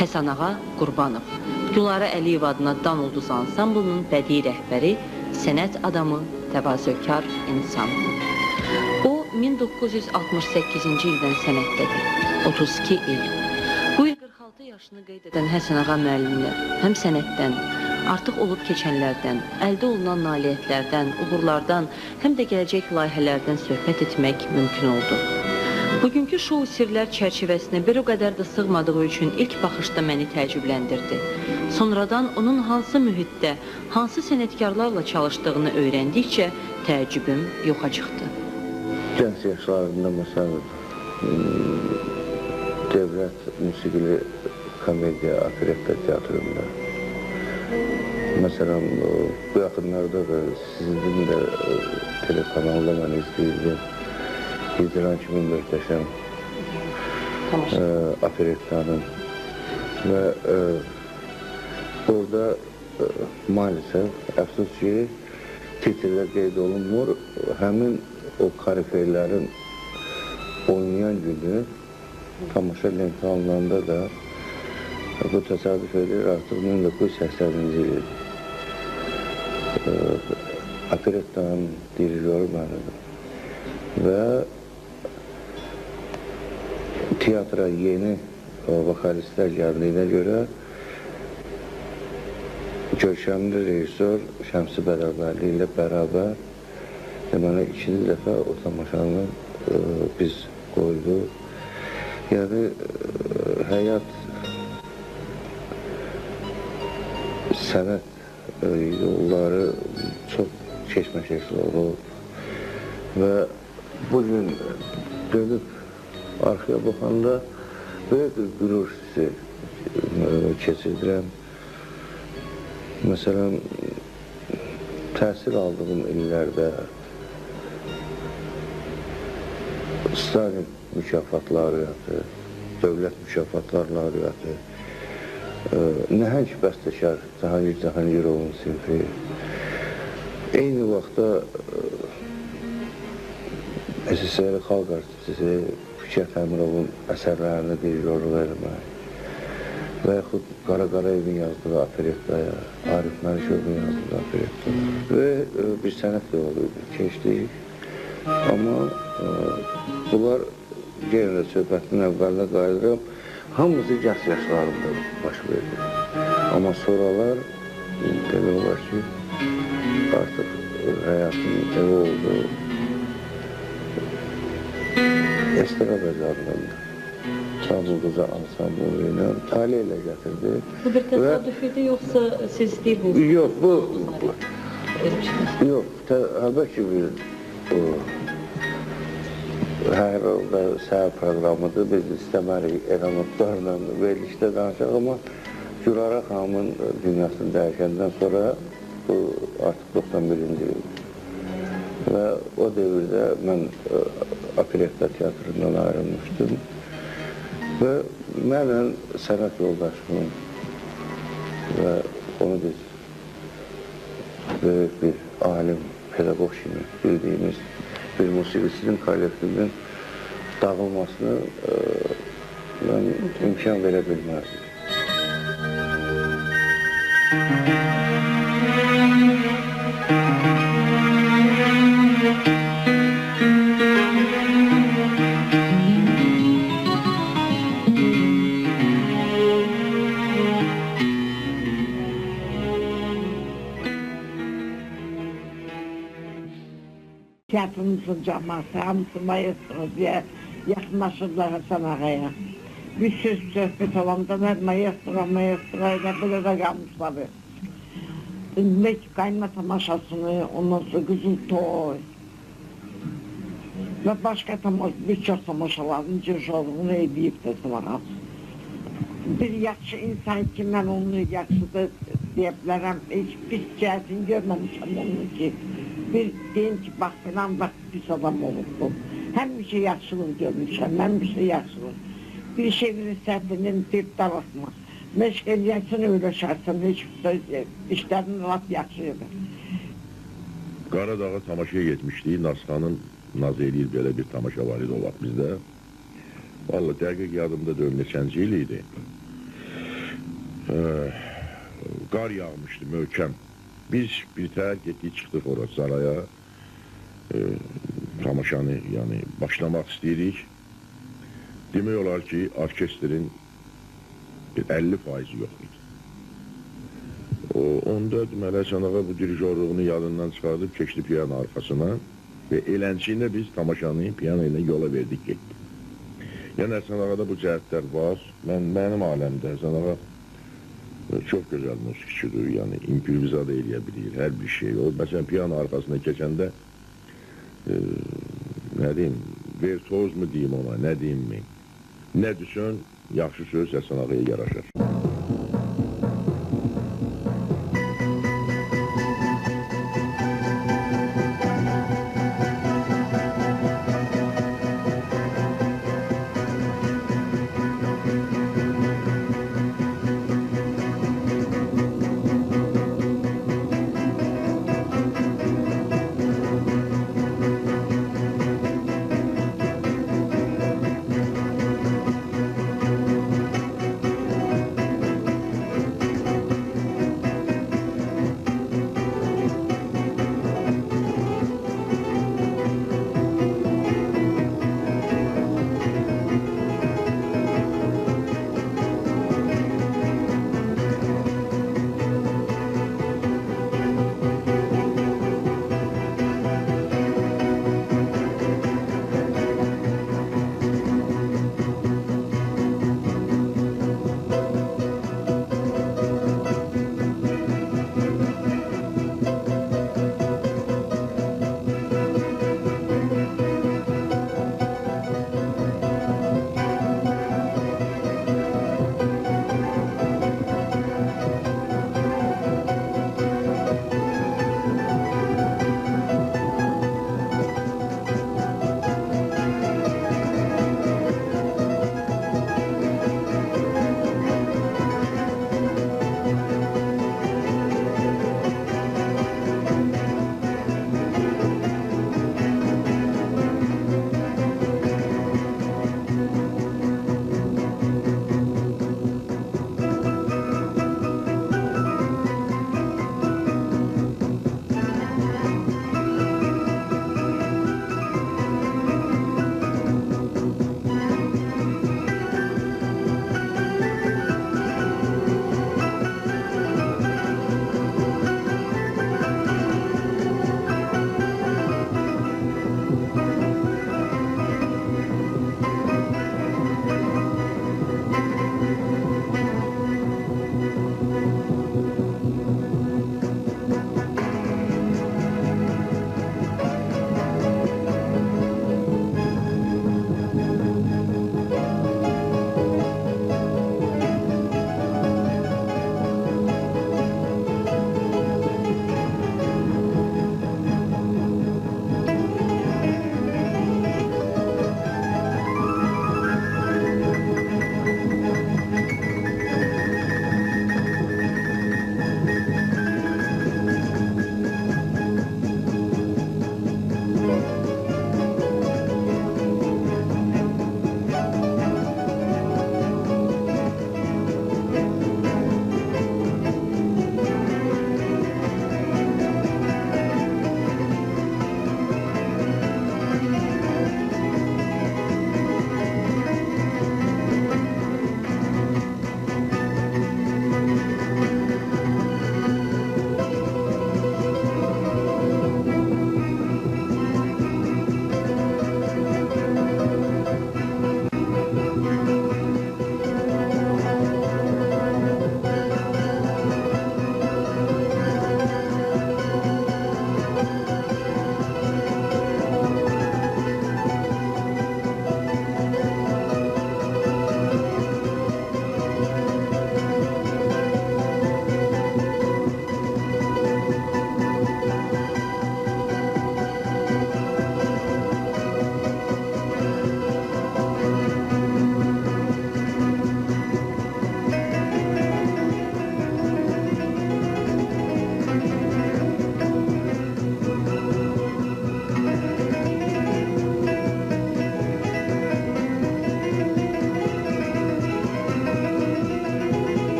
Həsən Ağa Qurbanov, Gülarə Əliyev adına Dan Ulduz ansamblının bədii rəhbəri, sənət adamı, təvazökar insan. O, 1968-ci ildən sənətdədir, 32 il. Bu il 46 yaşını qeyd edən Həsən Ağa müəllimlə həm sənətdən, artıq olub keçənlərdən, əldə olunan nailiyyətlərdən, uğurlardan, həm də gələcək layihələrdən söhbət etmək mümkün oldu. Bugünkü şou sirlər çərçivəsinə bir o qədər də sığmadığı üçün ilk baxışda məni təəccübləndirdi. Sonradan onun hansı mühitdə, hansı sənətkarlarla çalışdığını öyrəndikcə təəccübüm yoxa çıxdı. Gənc yaşlarında məsələn, Dövlət Musiqili Komediya Operetta Teatrında, məsələn, bu yaxınlarda da sizin də telekanalda mən izləyirdim. İzləyən kimi möhtəşəm operettanın və orada maalesef, əfsus ki, titrlər qeyd olunmur, həmin o karifeylərin oynayan günü tamaşa lenti alınanda da bu təsadüf edir, artıq 1980-ci il. Operettanın dirijoru mənidir və teatra yeni vokalistlər gəldiyinə görə görkəmli rejissor Şəmsi Bədərbəli ilə bərabər deməli, ikinci dəfə o tamaşanı biz qoyduq. Yəni, həyat sənət yolları çox keşməkeşli olub və bugün dönüb arxaya baxanda böyük bir qürur hissi keçirdirəm. Məsələn, təhsil aldığım illərdə Stalin mükafat laureatı, dövlət mükafatlar laureatı, nəhəng bəstəkar Cahangir Cahangirovun sinfi, eyni vaxtda SSR xalq artisti Fikrət Əmirovun əsərlərini dirijorluq eləmək və yaxud Qara Qarayevin yazdığı operettaya, Arif Məlikövün yazdığı operettaya və bir sənət yolu keçdik. Amma bunlar yenə də söhbətin əvvəlinə qayıdıram, hamısı gənc yaşlarında baş verdi. Amma sonralar demək olar ki, artıq həyatın evi oldu. Estrada cadrında Dan Ulduza ansamblı ilə Tali ilə gətirdi. Bu bir təsadüf idi, yoxsa siz deyil bu? Yox, bu... Yox, əlbəttə ki, bir hər və səhər proqramıdır. Biz istəmərik eranotlarla verilişdə danışaq, amma Gülarə xanımın dünyasını dəyişəndən sonra bu artıq 91-ci il. Və o devirdə mən operetta teatrından ayrılmışdım və mənlə sənət yoldaşımın və onu biz böyük bir alim, pedagog kimi bildiyimiz bir musiqisinin kollektivinin dağılmasını mən imkan verə bilməzdim. Tiyatromuzun cəması, hamısı maestro deyə yaxınlaşırlar Həsən Ağaya. Bir söhbət olanda mən maestro ilə belə də qalmışlar. Qayna tamaşasını, ondan sonra Qızıl Toy və başqa bir çox tamaşaların dirjorluğunu edib də sonra. Bir yaxşı insan ki, mən onu yaxşıdır deyə bilərəm, heç bir cəhətini görməmişəm onun ki. Bir deyim ki, bax, filan vaxt pis adam olubdu. Həmişə yaxşılıq görmüşəm, həmişə yaxşılıq. Bir şeyin səhvinin deyib darıxma. Məşq eləyənsin, öyrəşərsən, heç işlərin lap yaxşıydı. Qaradağa tamaşaya getmişdik, Nasxanın naz eləyir belə bir tamaşa var idi o vaxt bizdə. Vallahi dəqiq yadımda deyil, neçənci il idi. qar yağmışdı möhkəm. Biz bir təhər getdik, çıxdıq ora saraya. Tamaşanı yəni başlamaq istəyirik. Demək olar ki, orkestrin 50% yox idi. Onda deməli Həsən ağa bu dirijorluğunu yadından çıxardıb keçdi piyanın arxasına və elənçiyində biz tamaşanı piyano ilə yola verdik, getdik. Yəni Həsən ağada bu cəhətlər var. Mənim aləmdə Həsən ağa çox gözəl musiqiçidir, yəni improvizada eləyə bilir, hər bir şey. O, məsələn, piyano arxasına keçəndə nə deyim, virtuoz mu deyim ona, nə deyim mi? Nə düşün, yaxşı söz Həsən ağaya yaraşır.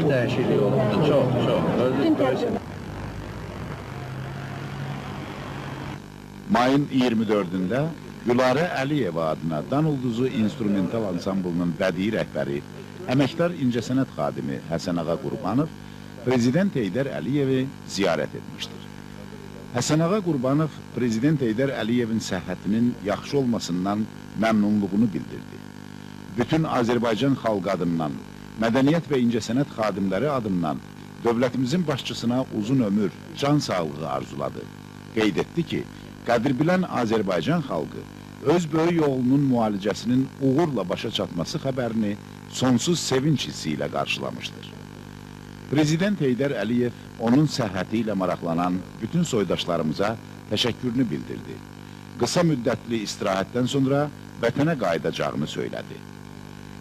dəyişiklik olubdu, çox. Bütün təcrübə. Mayın 24-də Gülarə Əliyeva adına Dan Ulduzu instrumental ansamblının bədii rəhbəri, əməkdar incəsənət xadimi Həsən Ağa Qurbanov Prezident Heydər Əliyevi ziyarət etmişdir. Həsən Ağa Qurbanov Prezident Heydər Əliyevin səhhətinin yaxşı olmasından məmnunluğunu bildirdi. Bütün Azərbaycan xalqı adından, mədəniyyət və incəsənət xadimləri adından dövlətimizin başçısına uzun ömür, can sağlığı arzuladı. Qeyd etdi ki, qədrbilən Azərbaycan xalqı öz böyük oğlunun müalicəsinin uğurla başa çatması xəbərini sonsuz sevinç hissi ilə qarşılamışdır. Prezident Heydər Əliyev onun səhhəti ilə maraqlanan bütün soydaşlarımıza təşəkkürünü bildirdi. Qısa müddətli istirahətdən sonra vətənə qayıdacağını söylədi.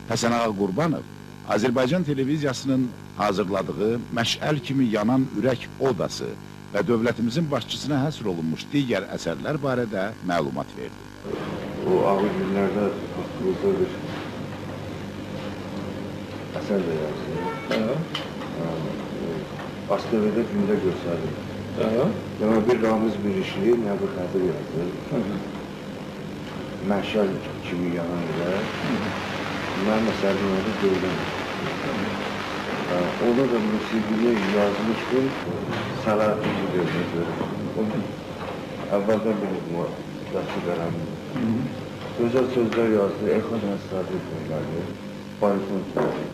Həsən Ağa Qurbanov, Azərbaycan televiziyasının hazırladığı Məşəl kimi yanan ürək odası və dövlətimizin başçısına həsr olunmuş digər əsərlər barədə məlumat verdi. O ağır günlərdə haqqımızda bir əsər də yazdı. ASTV-də gündə göstərildi. Yəni bir Ramiz Birişli, Nəbi Qədir yazdı. Məşəl kimi yanan ürək. Mənim əsərim adı Dövlən. Ona da musiqini yazmışdım, Sələhattin Güdevini görürüm. Əvvəldən bilirdim o yaxşı qələmini. Gözəl sözlər yazdı, Elxan Həssadi söylədi, bariton söylədi.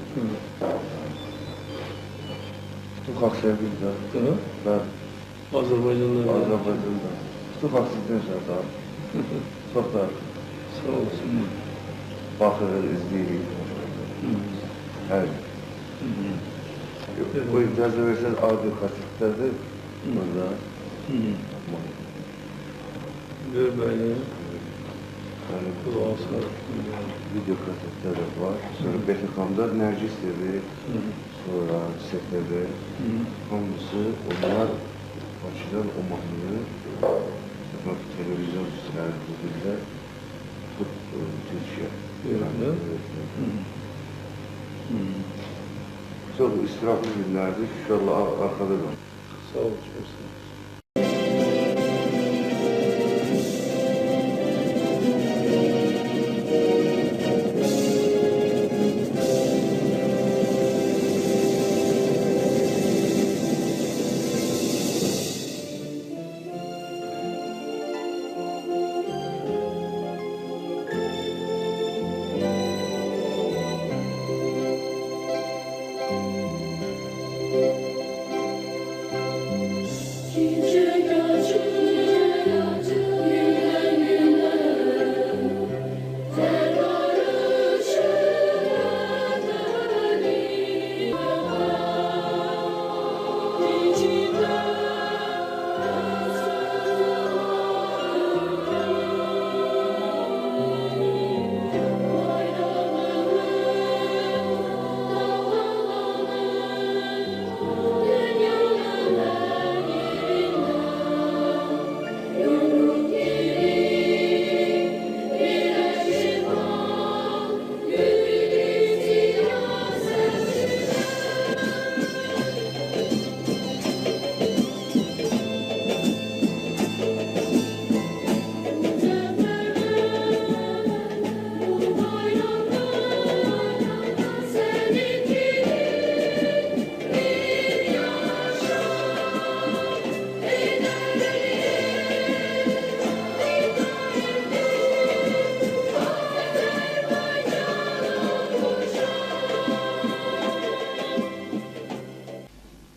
Bütün xalq sevgildə və Azərbaycanda. Bütün xalq sizdən şəhətə. Çox da sağ olsun. Baxırıq, izləyirik. Hər bu icazə versən audio kasetlərdir burada. Gör böyle. Video kasetləri var. Sonra Bexiqamda Nərgis TV, sonra STV. Hamısı onlar Bakıdan o mahnını televizyon üstləri bu dildə Türkiyə. Çox istiraflı günlərdir. İnşallah arkada qalır. Sağ ol, çok sağ ol.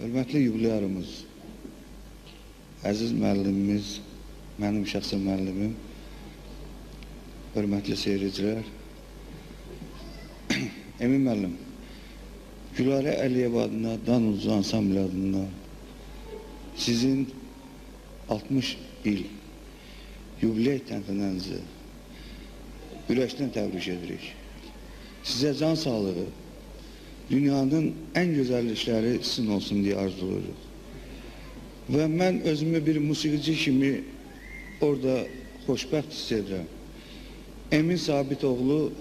Hörmətli yubilyarımız, əziz müəllimimiz, mənim şəxsi müəllimim, hörmətli seyircilər, Emin müəllim, Gülarə Əliyeva adına, Dan Ulduzu ansambli adına sizin 60 il yubiley təntənənizi ürəkdən təbrik edirik. Sizə can sağlığı, dünyanın ən gözəl işləri sizin olsun deyə arzulayırıq. Və mən özümü bir musiqici kimi orada xoşbəxt hiss edirəm. Emin Sabitoğlu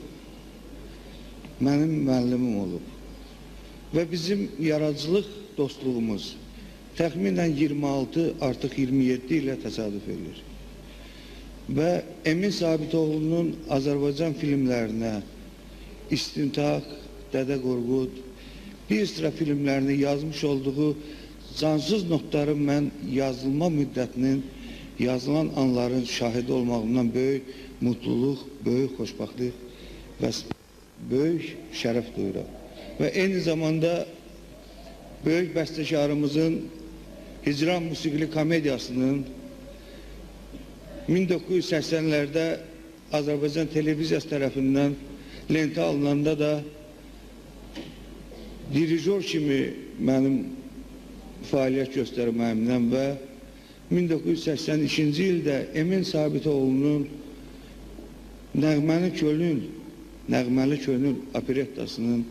mənim müəllimim olub. və bizim yaradıcılıq dostluğumuz təxminən 26, artıq 27 ilə təsadüf edilir. Və Emin Sabitoğlu'nun Azərbaycan filmlərinə İstintaq, Dədə Qorqud, bir sıra filmlərini yazmış olduğu cansız notların mən yazılma müddətinin, yazılan anların şahidi olmağımdan böyük mutluluq, böyük xoşbaxtlıq və böyük şərəf duyuram. Və eyni zamanda böyük bəstəkarımızın Hicran musiqili komediyasının 1980'lerde Azərbaycan televiziyası tərəfindən lentə alınanda da dirijor kimi mənim fəaliyyət göstərməyimdən və 1982-ci ildə Emin Sabitoğlu'nun Nəğməli Könül operettasının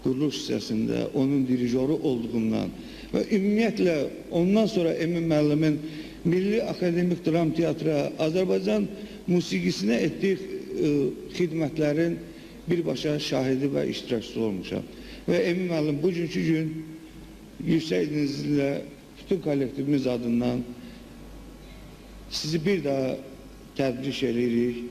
quruluş hissəsində onun dirijoru olduğundan və ümumiyyətlə ondan sonra Emin müəllimin Milli Akademik Dram Teatra, Azərbaycan musiqisinə etdiyi xidmətlərin birbaşa şahidi və iştirakçısı olmuşam. Və Emin müəllim bugünkü gün yüksək idinizlə bütün kollektivimiz adından sizi bir daha təbrik edirik.